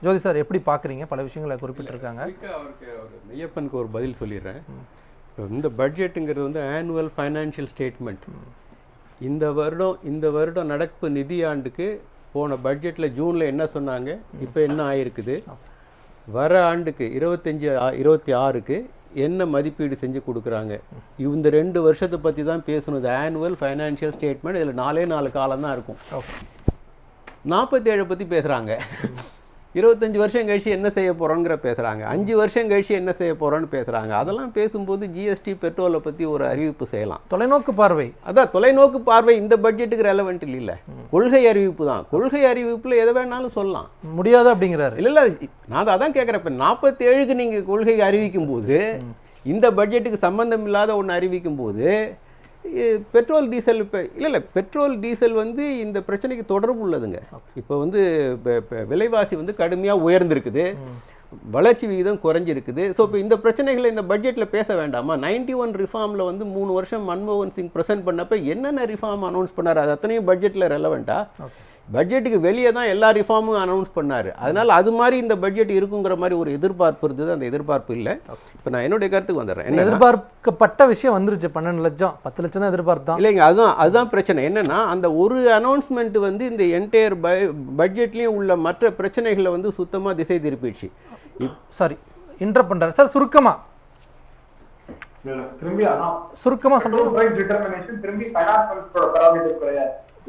ஜோதி sir எப்படி பார்க்குறீங்க? பல விஷயங்களை குறிப்பிட்டிருக்காங்க. அவருக்கு மெய்யப்பனுக்கு ஒரு பதில் சொல்லிடுறேன். இந்த பட்ஜெட்டுங்கிறது வந்து ஆனுவல் ஃபைனான்ஷியல் ஸ்டேட்மெண்ட். இந்த வருடம் நடப்பு நிதியாண்டுக்கு போன பட்ஜெட்டில் ஜூனில் என்ன சொன்னாங்க, இப்போ என்ன ஆயிருக்குது, வர ஆண்டுக்கு 25-26க்கு என்ன மதிப்பீடு செஞ்சு கொடுக்குறாங்க, இந்த 2 வருஷத்தை பற்றி தான் பேசணும். இது ஆனுவல் ஃபைனான்ஷியல் ஸ்டேட்மெண்ட். இதில் 4 காலம் தான் இருக்கும். 47 பற்றி பேசுகிறாங்க. 25 வருஷம் கழிச்சு என்ன செய்ய போகிறோங்கிற பேசுகிறாங்க. 5 வருஷம் கழிச்சு என்ன செய்ய போகிறோன்னு பேசுகிறாங்க. அதெல்லாம் பேசும்போது ஜிஎஸ்டி பெட்ரோலை பற்றி ஒரு அறிவிப்பு செய்யலாம். தொலைநோக்கு பார்வை, அதான் தொலைநோக்கு பார்வை இந்த பட்ஜெட்டுக்கு ரெலவெண்ட் இல்லை. கொள்கை அறிவிப்பு தான். கொள்கை அறிவிப்பில் எதை வேணாலும் சொல்லலாம். முடியாது அப்படிங்கிறாரு. இல்லை, நான் அதான் கேட்குறேன். இப்போ 47க்கு நீங்கள் கொள்கை அறிவிக்கும் போது, இந்த பட்ஜெட்டுக்கு சம்பந்தம் இல்லாத ஒன்று அறிவிக்கும் போது, பெட்ரோல் டீசல் இப்போ இல்லை பெட்ரோல் டீசல் வந்து இந்த பிரச்சனைக்கு தொடர்பு உள்ளதுங்க. இப்போ வந்து விலைவாசி வந்து கடுமையாக உயர்ந்திருக்குது, வளர்ச்சி விகிதம் குறைஞ்சிருக்குது. ஸோ இப்போ இந்த பிரச்சனைகளை இந்த பட்ஜெட்டில் பேச வேண்டாமா? 91 ரிஃபார்மில் வந்து 3 வருஷம் மன்மோகன் சிங் ப்ரெசென்ட் பண்ணப்போ என்னென்ன ரிஃபார்ம் அனௌன்ஸ் பண்ணார், அது அத்தனையும் பட்ஜெட்டில் ரெலவெண்ட்டா? பட்ஜெட்டுக்கு வெளியே தான் எல்லா ரிஃபார்மும் அனௌன்ஸ் பண்ணார். அதனால் அது மாதிரி இந்த பட்ஜெட் இருக்குங்கிற மாதிரி ஒரு எதிர்பார்ப்பு இருந்தது. அந்த எதிர்பார்ப்பு இல்லை. இப்போ நான் என்னுடைய கருத்துக்கு வந்துடுறேன். எதிர்பார்க்கப்பட்ட விஷயம் வந்துருச்சு. 12 லட்சம் 10 லட்சம் தான் எதிர்பார்த்தோம். இல்லைங்க, அதுதான் பிரச்சனை. என்னென்னா அந்த ஒரு அனௌன்ஸ்மெண்ட் வந்து இந்த என்டையர் பட்ஜெட்லேயும் உள்ள மற்ற பிரச்சனைகளை வந்து சுத்தமாக திசை திருப்பிடுச்சு. சாரி இன்டர் பண்ணுறாரு சார். சுருக்கமாக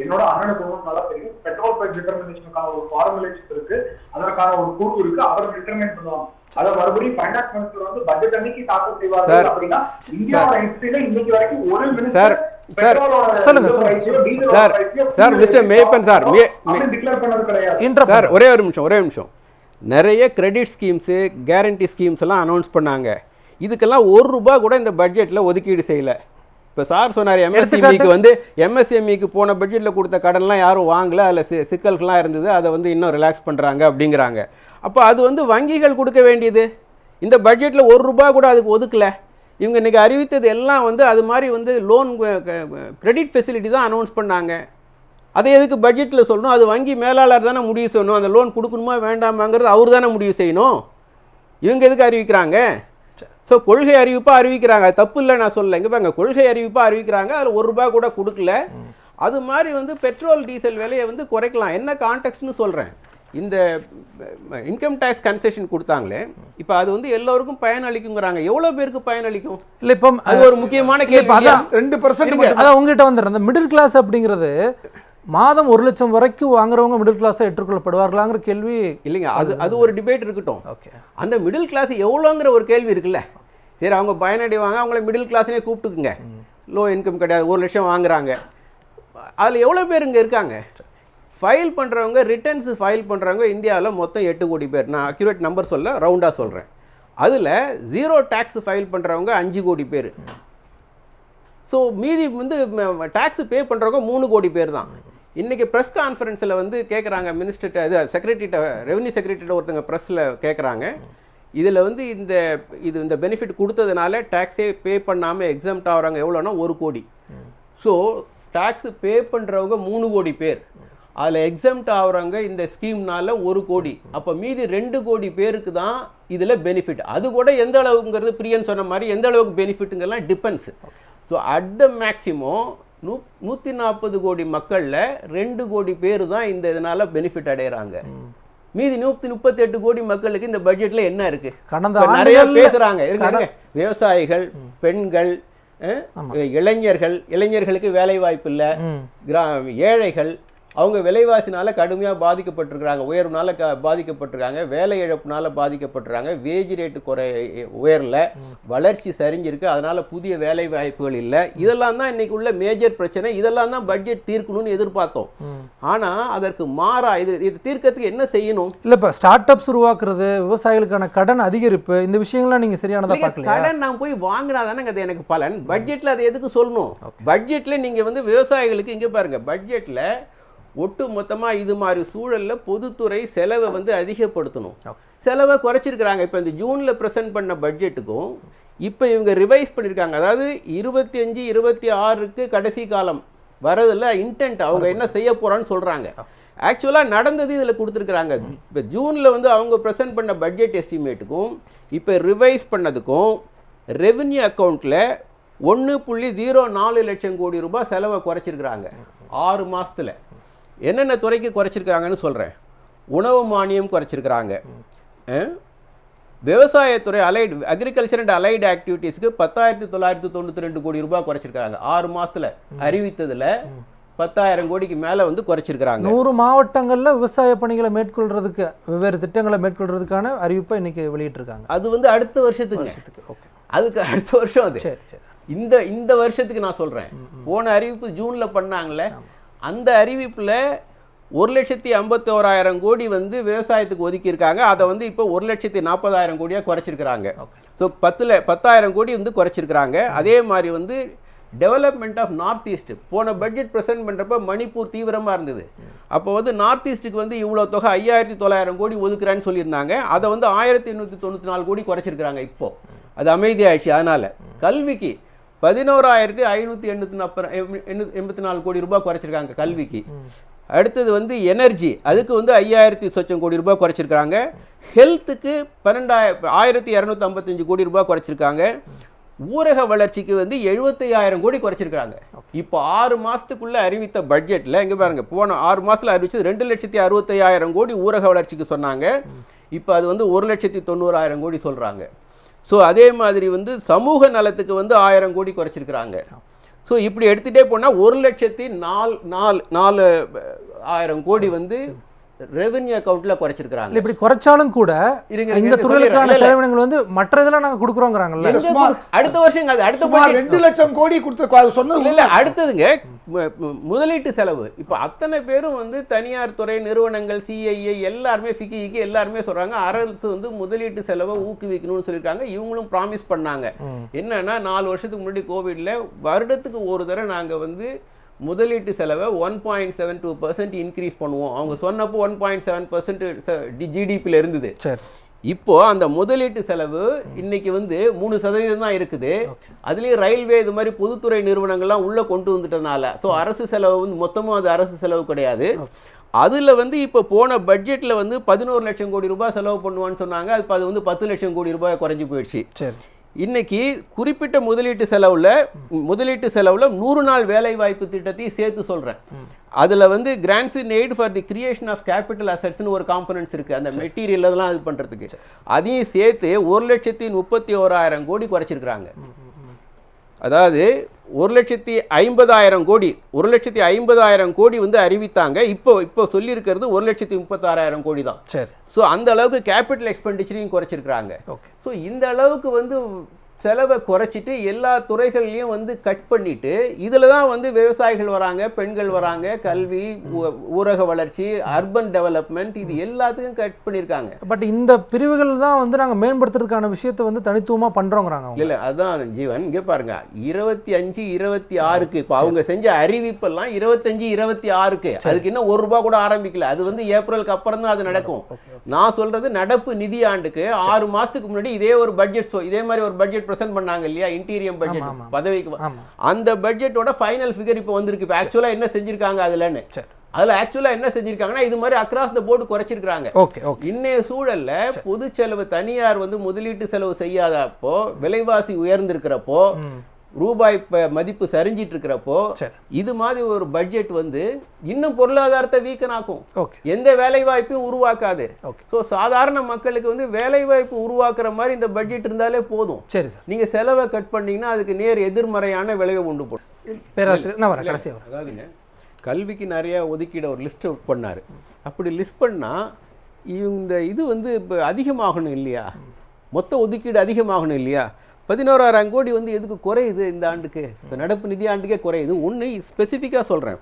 என்னோட அண்ணனுக்கு நல்லா தெரியும். பெட்ரோல் பிரைஸ் டிட்டர்மினேஷனுக்கான ஒரு ஃபார்முலேஷன் இருக்கு, அதற்கான ஒரு குழு இருக்கு, அவர் டிட்டர்மின் பண்ணுவாங்க. அத மறுபடியும் ஃபைனான்ஸ் மினிஸ்டர் வந்து பட்ஜெட் அன்னைக்கு தாக்கல் செய்வார்கள். அப்படின்னா இந்தியாவோட ஹிஸ்டரியில இன்னைக்கு வரைக்கும் ஒரு மினிஸ்டர் ஒரே ஒரு நிமிஷம். நிறைய கிரெடிட் ஸ்கீம்ஸு, கேரண்டி ஸ்கீம்ஸ் எல்லாம் அனௌன்ஸ் பண்ணாங்க. இதுக்கெல்லாம் ₹1 கூட இந்த பட்ஜெட்டில் ஒதுக்கீடு செய்யலை. இப்போ சார் சொன்னார், எம்எஸ்எம்இக்கு போன பட்ஜெட்டில் கொடுத்த கடன்லாம் யாரும் வாங்கலை, அதில் சிக்கல்கள்லாம் இருந்தது, அதை வந்து இன்னும் ரிலாக்ஸ் பண்ணுறாங்க அப்படிங்கிறாங்க. அப்போ அது வந்து வங்கிகள் கொடுக்க வேண்டியது. இந்த பட்ஜெட்டில் ₹1 கூட அதுக்கு ஒதுக்கலை. இவங்க இன்றைக்கி அறிவித்தது எல்லாம் வந்து அது மாதிரி வந்து லோன் கிரெடிட் ஃபெசிலிட்டி தான் அனௌன்ஸ் பண்ணாங்க. அதை எதுக்கு பட்ஜெட்டில் சொல்லணும்? அது வங்கி மேலாளர் தானே முடிவு செய்யணும். அந்த லோன் கொடுக்கணுமா வேண்டாமாங்கிறது அவர் தானே முடிவு செய்யணும். இவங்க எதுக்கு அறிவிக்கிறாங்க? ஸோ கொள்கை அறிவிப்பாக அறிவிக்கிறாங்க, அது தப்பு இல்லை நான் சொல்லலை. இங்கே பாருங்க, கொள்கை அறிவிப்பாக அறிவிக்கிறாங்க, அதில் ₹1 கூட கொடுக்கல. அது மாதிரி வந்து பெட்ரோல் டீசல் விலையை வந்து குறைக்கலாம். என்ன கான்டெக்ட்னு சொல்கிறேன். இந்த இன்கம் டேக்ஸ் கன்செஷன் கொடுத்தாங்களே, இப்போ அது வந்து எல்லோருக்கும் பயனளிக்குங்கிறாங்க. எவ்வளோ பேருக்கு பயனளிக்கும்? இல்லை, இப்போ அது ஒரு முக்கியமான கேள்வி. 2% அதான் உங்ககிட்ட வந்துடுறேன். அந்த மிடில் கிளாஸ் அப்படிங்கிறது மாதம் 1 லட்சம் வரைக்கும் வாங்குறவங்க மிடில் கிளாஸாக ஏற்றுக்கொள்ளப்படுவார்களாங்கிற கேள்வி இல்லைங்க. அது ஒரு டிபேட் இருக்கட்டும். ஓகே, அந்த மிடில் கிளாஸ் எவ்வளோங்கிற ஒரு கேள்வி இருக்குல்ல. சரி, அவங்க பயனடைவாங்க, அவங்கள மிடில் கிளாஸ்னே கூப்பிட்டுக்குங்க. லோ இன்கம் கிடையாது, 1 லட்சம் வாங்குறாங்க. அதில் எவ்வளோ பேர் இங்கே இருக்காங்க? ஃபைல் பண்ணுறவங்க, ரிட்டர்ன்ஸ் ஃபைல் பண்ணுறவங்க இந்தியாவில் மொத்தம் 8 கோடி பேர். நான் அக்யூரேட் நம்பர் சொல்ல, ரவுண்டாக சொல்கிறேன். அதில் 0 டேக்ஸ் ஃபைல் பண்ணுறவங்க 5 கோடி பேர். ஸோ மீதி வந்து டேக்ஸ் பே பண்ணுறவங்க 3 கோடி பேர் தான். இன்றைக்கி ப்ரெஸ் கான்ஃபரன்ஸில் வந்து கேட்குறாங்க, மினிஸ்டர்கிட்ட, இது செக்ரட்டரிகிட்ட, ரெவன்யூ செக்ரட்டரிகிட்ட ஒருத்தங்க ப்ரெஸ்ஸில் கேட்குறாங்க, இதில் வந்து இந்த பெனிஃபிட் கொடுத்ததுனால டேக்ஸே பே பண்ணாமல் எக்ஸம்ட் ஆகிறாங்க எவ்வளோன்னா 1 கோடி. ஸோ டேக்ஸ் பே பண்ணுறவங்க 3 கோடி பேர், அதில் எக்ஸம்ட் ஆகிறவங்க இந்த ஸ்கீம்னால 1 கோடி. அப்போ மீதி 2 கோடி பேருக்கு தான் இதில் பெனிஃபிட். அது கூட எந்த அளவுங்கிறது பிரியன் சொன்ன மாதிரி எந்த அளவுக்கு பெனிஃபிட்டுங்கெல்லாம் depends. So at the maximum 140 கோடி மக்களில் 2 கோடி பேர் தான் இந்த இதனால் பெனிஃபிட் அடைகிறாங்க. மீதி 138 கோடி மக்களுக்கு இந்த பட்ஜெட்டில் என்ன இருக்குது? நிறைய பேசுகிறாங்க. விவசாயிகள், பெண்கள், இளைஞர்களுக்கு வேலை வாய்ப்பு இல்லை, ஏழைகள், அவங்க விலைவாசினால கடுமையாக பாதிக்கப்பட்டிருக்கிறாங்க, உயர்வுனால பாதிக்கப்பட்டிருக்காங்க, வேலை இழப்புனால பாதிக்கப்பட்டிருக்காங்க, வேஜ் ரேட்டு உயரல, வளர்ச்சி சரிஞ்சிருக்கு, அதனால் புதிய வேலை வாய்ப்புகள் இல்லை. இதெல்லாம் தான் இன்றைக்கி உள்ள மேஜர் பிரச்சனை. இதெல்லாம் தான் பட்ஜெட் தீர்க்கணும்னு எதிர்பார்த்தோம். ஆனால் அதற்கு மாறா இது தீர்க்கறதுக்கு என்ன செய்யணும்? இல்லை, இப்போ ஸ்டார்ட் அப்ஸ் உருவாக்குறது, விவசாயிகளுக்கான கடன் அதிகரிப்பு, இந்த விஷயங்கள்லாம் நீங்கள் சரியானதாக பார்க்கல. கடன் நான் போய் வாங்கினா தானே அது எனக்கு பலன். பட்ஜெட்டில் அதை எதுக்கு சொல்லணும்? பட்ஜெட்டில் நீங்கள் வந்து விவசாயிகளுக்கு இங்கே பாருங்கள், பட்ஜெட்டில் ஒட்டு மொத்தமாக இது மாதிரி சூழலில் பொதுத்துறை செலவை வந்து அதிகப்படுத்தணும். செலவை குறைச்சிருக்கிறாங்க. இப்போ இந்த ஜூனில் ப்ரெசென்ட் பண்ண பட்ஜெட்டுக்கும் இப்போ இவங்க ரிவைஸ் பண்ணியிருக்காங்க. அதாவது 25-26க்கு கடைசி காலம் வரதில் இன்டென்ட் அவங்க என்ன செய்ய போகிறான்னு சொல்கிறாங்க. ஆக்சுவலாக நடந்தது இதில் கொடுத்துருக்குறாங்க. இப்போ ஜூனில் வந்து அவங்க ப்ரெசென்ட் பண்ண பட்ஜெட் எஸ்டிமேட்டுக்கும் இப்போ ரிவைஸ் பண்ணதுக்கும் ரெவென்யூ அக்கௌண்ட்டில் 1.04 லட்சம் கோடி ரூபாய் செலவை குறைச்சிருக்கிறாங்க 6 மாதத்தில். என்னென்ன துறைக்கு குறைச்சிருக்கிறாங்கன்னு சொல்கிறேன். உணவு மானியம் குறைச்சிருக்கிறாங்க, விவசாயத்துறை அக்ரிகல்ச்சர் அண்ட் அலைடு ஆக்டிவிட்டீஸ்க்கு 10,992 கோடி ரூபாய் குறைச்சிருக்காங்க 6 மாதத்தில். அறிவித்ததில் 10,000 கோடிக்கு மேலே வந்து குறைச்சிருக்கிறாங்க. 100 மாவட்டங்களில் விவசாய பணிகளை மேற்கொள்றதுக்கு வெவ்வேறு திட்டங்களை மேற்கொள்றதுக்கான அறிவிப்பை இன்னைக்கு வெளியிட்டிருக்காங்க. அது வந்து அடுத்த வருஷத்துக்கு. ஓகே, அதுக்கு அடுத்த வருஷம் அது. சரி சரி. இந்த வருஷத்துக்கு நான் சொல்கிறேன். போன அறிவிப்பு ஜூனில் பண்ணாங்களே, அந்த அறிவிப்பில் 1,51,000 கோடி வந்து விவசாயத்துக்கு ஒதுக்கியிருக்காங்க. அதை வந்து இப்போ 1,40,000 கோடியாக குறைச்சிருக்கிறாங்க. ஸோ 10,000 கோடி வந்து குறைச்சிருக்கிறாங்க. அதே மாதிரி வந்து டெவலப்மெண்ட் ஆஃப் நார்த் ஈஸ்ட் போன பட்ஜெட் ப்ரெசென்ட் பண்ணுறப்ப மணிப்பூர் தீவிரமாக இருந்தது. அப்போ வந்து நார்த் ஈஸ்ட்டுக்கு வந்து இவ்வளோ தொகை 5,900 கோடி ஒதுக்குறான்னு சொல்லியிருந்தாங்க. அதை வந்து 1,894 கோடி குறைச்சிருக்கிறாங்க. இப்போது அது அமைதியாகிடுச்சு. அதனால் கல்விக்கு 11,584 கோடி ரூபாய் குறைச்சிருக்காங்க கல்விக்கு. அடுத்தது வந்து எனர்ஜி, அதுக்கு வந்து 5,000 சொச்சம் கோடி ரூபாய் குறைச்சிருக்காங்க. ஹெல்த்துக்கு 1,255 கோடி ரூபாய் குறைச்சிருக்காங்க. ஊரக வளர்ச்சிக்கு வந்து 75,000 கோடி குறைச்சிருக்காங்க. இப்போ 6 மாதத்துக்குள்ளே அறிவித்த பட்ஜெட்டில் இங்கே பாருங்கள், போன 6 மாதத்தில் அறிவிச்சது 2,65,000 கோடி ஊரக வளர்ச்சிக்கு சொன்னாங்க. இப்போ அது வந்து 1,90,000 கோடி சொல்கிறாங்க. ஸோ அதே மாதிரி வந்து சமூக நலத்துக்கு வந்து 1000 கோடி குறைச்சிருக்கிறாங்க. ஸோ இப்படி எடுத்துகிட்டே போனால் 1,04,000 கோடி வந்து ரெவென்யூ அக்கௌண்ட்டில் குறைச்சிருக்கிறாங்க. இப்படி குறைச்சாலும் கூட இந்த துறைகளுக்கான செலவினங்கள் வந்து மற்ற இதெல்லாம் நாங்கள் கொடுக்குறோங்கிறாங்கல்ல. அடுத்த வருஷம் அடுத்த 2 லட்சம் கோடி கொடுத்து சொன்னது இல்லை. அடுத்ததுங்க முதலீட்டு செலவு. இப்போ அத்தனை பேரும் வந்து தனியார் துறை நிறுவனங்கள், சிஐஏ எல்லாருமே, ஃபிக்கிக்கு எல்லாருமே சொல்கிறாங்க அரசு வந்து முதலீட்டு செலவை ஊக்குவிக்கணும்னு சொல்லியிருக்காங்க. இவங்களும் ப்ராமிஸ் பண்ணாங்க. என்னன்னா 4 வருஷத்துக்கு முன்னாடி கோவிட்ல வருடத்துக்கு ஒரு தடவை நாங்கள் வந்து முதலீட்டு செலவை 1.72% இன்க்ரீஸ் பண்ணுவோம். அவங்க சொன்னப்போ 1.7% ஜிடிபியில் இருந்தது. இப்போ அந்த முதலீட்டு செலவு இன்னைக்கு வந்து 3% தான் இருக்குது. அதுலேயும் ரயில்வே இது மாதிரி பொதுத்துறை நிறுவனங்கள்லாம் உள்ளே கொண்டு வந்துட்டனால ஸோ அரசு செலவு வந்து மொத்தமும் அது அரசு செலவு கிடையாது. அதில் வந்து இப்போ போன பட்ஜெட்டில் வந்து 11 லட்சம் கோடி ரூபாய் செலவு பண்ணுவான்னு சொன்னாங்க. அது வந்து 10 லட்சம் கோடி ரூபாய் குறைஞ்சி போயிடுச்சு. இன்னைக்கு குறிப்பிட்ட முதலீட்டு செலவில் 100 நாள் வேலை வாய்ப்பு திட்டத்தையும் சேர்த்து சொல்கிறேன். அதில் வந்து grants in aid for the creation of capital அசட்ஸ்னு ஒரு காம்பனன்ட்ஸ் இருக்குது. அந்த மெட்டீரியல் அதெல்லாம் இது பண்ணுறதுக்கு அதையும் சேர்த்து 1,31,000 கோடி குறைச்சிருக்கிறாங்க. அதாவது 1,50,000 கோடி 1,50,000 கோடி வந்து அறிவித்தாங்க. இப்போ சொல்லியிருக்கிறது 1,36,000 கோடி தான். ஸோ அந்த அளவுக்கு கேபிட்டல் எக்ஸ்பெண்டிச்சரையும் குறைச்சிருக்கிறாங்க. ஸோ இந்த அளவுக்கு வந்து செலவை குறைச்சிட்டு எல்லா துறைகள்லையும் வந்து கட் பண்ணிட்டு இதில் தான் வந்து விவசாயிகள் வராங்க, பெண்கள் வராங்க, கல்வி, ஊரக வளர்ச்சி, அர்பன் டெவலப்மெண்ட், இது எல்லாத்துக்கும் கட் பண்ணியிருக்காங்க. பட் இந்த பிரிவுகள் தான் வந்து நாங்கள் மேம்படுத்துறதுக்கான விஷயத்தை வந்து தனித்துவமாக பண்ணுறோங்கிறாங்க. இல்லை அதுதான் ஜீவன். இங்கே பாருங்க 25-26க்கு இப்போ அவங்க செஞ்ச அறிவிப்பெல்லாம் 25-26க்கு அதுக்கு இன்னும் ₹1 கூட ஆரம்பிக்கல. அது வந்து ஏப்ரலுக்கு அப்புறம் தான் அது நடக்கும். நான் சொல்றது நடப்பு நிதி ஆண்டுக்கு 6 மாதத்துக்கு முன்னாடி இதே மாதிரி ஒரு பட்ஜெட் பிரசன்ட் பண்ணாங்க இல்லையா, இன்டீரியம் பட்ஜெட் பதவிக்கு. அந்த பட்ஜெட்டோட ஃபைனல் ஃபிகர் இப்போ வந்திருக்கு. இப்போ ஆக்சுவலா என்ன செஞ்சிருக்காங்க அதுல ஆக்சுவலா என்ன செஞ்சிருக்காங்கன்னா இது மாதிரி அக்ராஸ் த போர்டு குறைச்சிருக்காங்க. இன்னைய சூழல்ல பொது செலவு தனியார் வந்து முதலீட்டு செலவு செய்யாதப்போ, விலைவாசி உயர்ந்திருக்கிறப்போ, ரூபாய் மதிப்பு சரிஞ்சிட்டு இருக்கிறப்போ இது மாதிரி ஒரு பட்ஜெட் வந்து இன்னும் பொருளாதாரத்தை வீக்கனாக்கும், எந்த வேலை வாய்ப்பையும் உருவாக்காது. ஸோ சாதாரண மக்களுக்கு வந்து வேலை வாய்ப்பு உருவாக்குற மாதிரி இந்த பட்ஜெட் இருந்தாலே போதும். நீங்க செலவை கட் பண்ணீங்கன்னா அதுக்கு நேர் எதிர்மறையான விளைவை உண்டு போடும். அதாவதுங்க கல்விக்கு நிறைய ஒதுக்கீடு ஒரு லிஸ்ட் பண்ணாரு. அப்படி லிஸ்ட் பண்ணா இந்த இது வந்து இப்போ அதிகமாகணும் இல்லையா, மொத்த ஒதுக்கீடு அதிகமாகணும் இல்லையா. 11,000 கோடி வந்து எதுக்கு குறையுது இந்த ஆண்டுக்கு, இப்போ நடப்பு நிதி ஆண்டுக்கே குறையுது. ஒன்று ஸ்பெசிஃபிக்காக சொல்கிறேன்,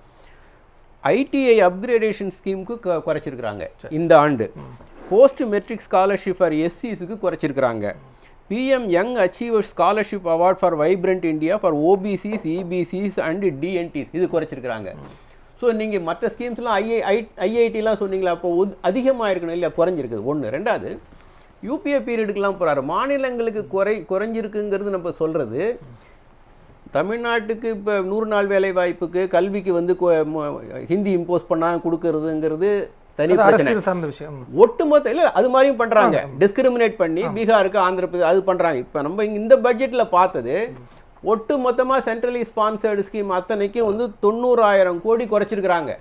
ஐடிஐ அப்கிரேடேஷன் ஸ்கீமுக்கு குறைச்சிருக்கிறாங்க இந்த ஆண்டு. போஸ்ட் மெட்ரிக் ஸ்காலர்ஷிப் ஃபார் எஸ்சிஸுக்கு குறைச்சிருக்கிறாங்க. PM young achievers scholarship award for vibrant India for OBCs, EBCs and DNT இது குறைச்சிருக்கிறாங்க. ஸோ நீங்கள் மற்ற ஸ்கீம்ஸ்லாம் ஐஐடிலாம் சொன்னீங்களா, அப்போ அதிகமாக இருக்கணும் இல்லையா, குறைஞ்சிருக்குது. ஒன்று. ரெண்டாவது, யூபிஏ பீரியடுக்கெலாம் போகிறாரு. மாநிலங்களுக்கு குறைஞ்சிருக்குங்கிறது நம்ம சொல்கிறது. தமிழ்நாட்டுக்கு இப்போ 100 நாள் வேலை வாய்ப்புக்கு கல்விக்கு வந்து ஹிந்தி இம்போஸ் பண்ணா கொடுக்கறதுங்கிறது தனி பிரச்சனை. அரசியல் சார்ந்த விஷயம். ஒட்டுமொத்த இல்லை அது மாதிரியும் பண்றாங்க, டிஸ்கிரிமினேட் பண்ணி பீகாருக்கு ஆந்திர பிரதேஷ் அது பண்றாங்க. இப்போ நம்ம இந்த பட்ஜெட்ல பார்த்தது ஒட்டு மொத்தமா சென்ட்ரலி ஸ்பான்சர்டு ஸ்கீம் அத்தனைக்கும் வந்து 90,000 கோடி குறைச்சிருக்காங்க.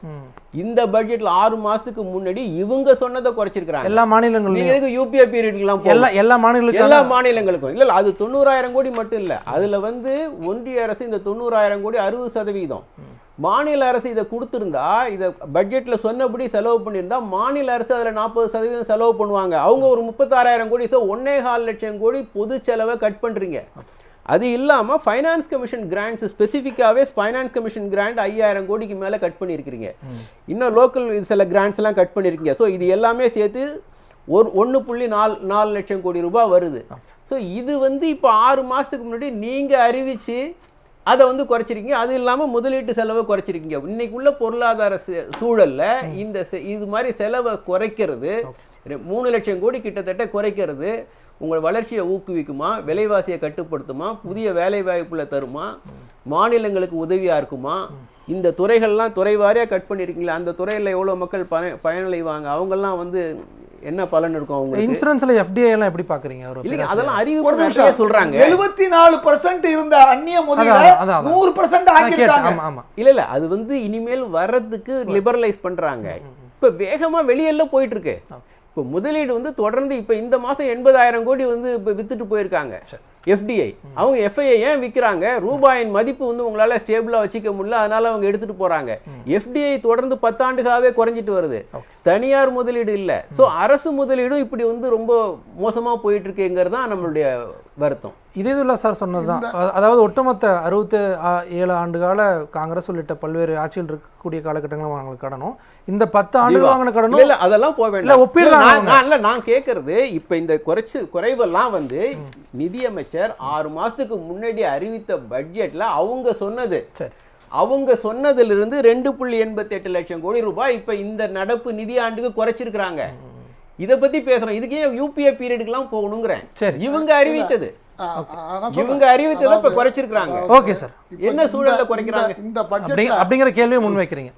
இந்த பட்ஜெட்ல 6 மாசத்துக்கு முன்னாடி இவங்க சொன்னதை குறைச்சிருக்காங்க. எல்லா மாநிலங்களும் யூபிஏ பீரியட்லாம் எல்லா மாநிலங்களுக்கும் இல்ல அது 90,000 கோடி மட்டும் இல்ல. அதுல வந்து ஒன்றிய அரசு இந்த 90,000 கோடி 60%, மாநில அரசு இதை கொடுத்திருந்தா இதை பட்ஜெட்ல சொன்னபடி செலவு பண்ணியிருந்தா மாநில அரசு அதுல 40% செலவு பண்ணுவாங்க. அவங்க ஒரு 36,000 கோடி 1.25 லட்சம் கோடி பொது செலவை கட் பண்றீங்க. அது இல்லாமல் ஃபைனான்ஸ் கமிஷன் கிராண்ட்ஸ் ஸ்பெசிஃபிக்காகவே ஃபைனான்ஸ் கமிஷன் கிராண்ட் 5,000 கோடிக்கு மேலே கட் பண்ணியிருக்கிறீங்க. இன்னும் லோக்கல் சில கிராண்ட்ஸ் எல்லாம் கட் பண்ணியிருக்கீங்க. ஸோ இது எல்லாமே சேர்த்து 1.4 லட்சம் கோடி ரூபாய் வருது. ஸோ இது வந்து இப்போ 6 மாதத்துக்கு முன்னாடி நீங்கள் அறிவித்து அதை வந்து குறைச்சிருக்கீங்க. அது இல்லாமல் முதலீட்டு செலவை குறைச்சிருக்கீங்க. இன்னைக்கு உள்ள பொருளாதார சூழலில் இது மாதிரி செலவை குறைக்கிறது 3 லட்சம் கோடி கிட்டத்தட்ட குறைக்கிறது உங்கள் வளர்ச்சியை ஊக்குவிக்குமா, விலைவாசியை கட்டுப்படுத்துமா, புதிய வேலை வாய்ப்புல தருமா, மாநிலங்களுக்கு உதவியா இருக்குமா? இந்த துறைகள்லாம் துறை வாரியாக கட் பண்ணியிருக்கீங்களா? அந்த துறையில் எவ்வளோ மக்கள் பயனடைவாங்க? அவங்கெல்லாம் வந்து என்ன பலன் இருக்கும்? அவங்க இன்சூரன்ஸ்ல FDI எல்லாம் எப்படி பாக்குறீங்க? இல்லைங்க, அதெல்லாம் அறிவு சொல்றாங்க. 74% இருந்த அந்நிய முதலீடு 100% ஆக்கிட்டாங்க. இல்ல அது வந்து இனிமேல் வர்றதுக்கு லிபரலைஸ் பண்றாங்க. இப்ப வேகமா வெளியெல்லாம் போயிட்டு இருக்கு. இப்போ முதலீடு வந்து தொடர்ந்து இப்போ இந்த மாதம் 80,000 கோடி வந்து இப்போ வித்துட்டு போயிருக்காங்க FDI. அவங்க FII ஏன் விற்கிறாங்க? ரூபாயின் மதிப்பு வந்து உங்களால் ஸ்டேபிளாக வச்சுக்க முடியல, அதனால அவங்க எடுத்துட்டு போறாங்க. FDI தொடர்ந்து 10 ஆண்டுகளாகவே குறைஞ்சிட்டு வருது. தனியார் முதலீடு இல்லை. ஸோ அரசு முதலீடும் இப்படி வந்து ரொம்ப மோசமாக போயிட்டு இருக்குங்கிறது தான் நம்மளுடைய வருத்தம். இதேதுல்லா சார் சொன்னது தான். அதாவது ஒட்டுமொத்த 67 ஆண்டுகால காங்கிரஸ் உள்ளிட்ட பல்வேறு ஆட்சிகள் இருக்கக்கூடிய காலகட்டங்களும் வாங்கின கடனும் இந்த 10 ஆண்டுகள் வாங்கின கடனும் இல்லை அதெல்லாம் போக வேண்டாம். ஒப்பிடலாம். நான் கேட்கறது இப்போ இந்த குறைவெல்லாம் வந்து நிதியமைச்சர் 6 மாசத்துக்கு முன்னாடி அறிவித்த பட்ஜெட்ல அவங்க சொன்னது. அவங்க சொன்னதிலிருந்து 2.88 லட்சம் கோடி ரூபாய் இப்ப இந்த நடப்பு நிதி ஆண்டுக்கு குறைச்சிருக்காங்க. இதை பத்தி பேசுறோம். இதுக்கே யூபிஏ பீரியடுக்குலாம் போகணுங்கிறேன். இவங்க அறிவித்தது இப்ப குறைச்சிருக்காங்க. ஓகே சார், என்ன சூழல்ல குறைக்கிறாங்க இந்த பட்ஜெட் அப்படிங்கிற கேள்வியை முன்வைக்கிறீங்க.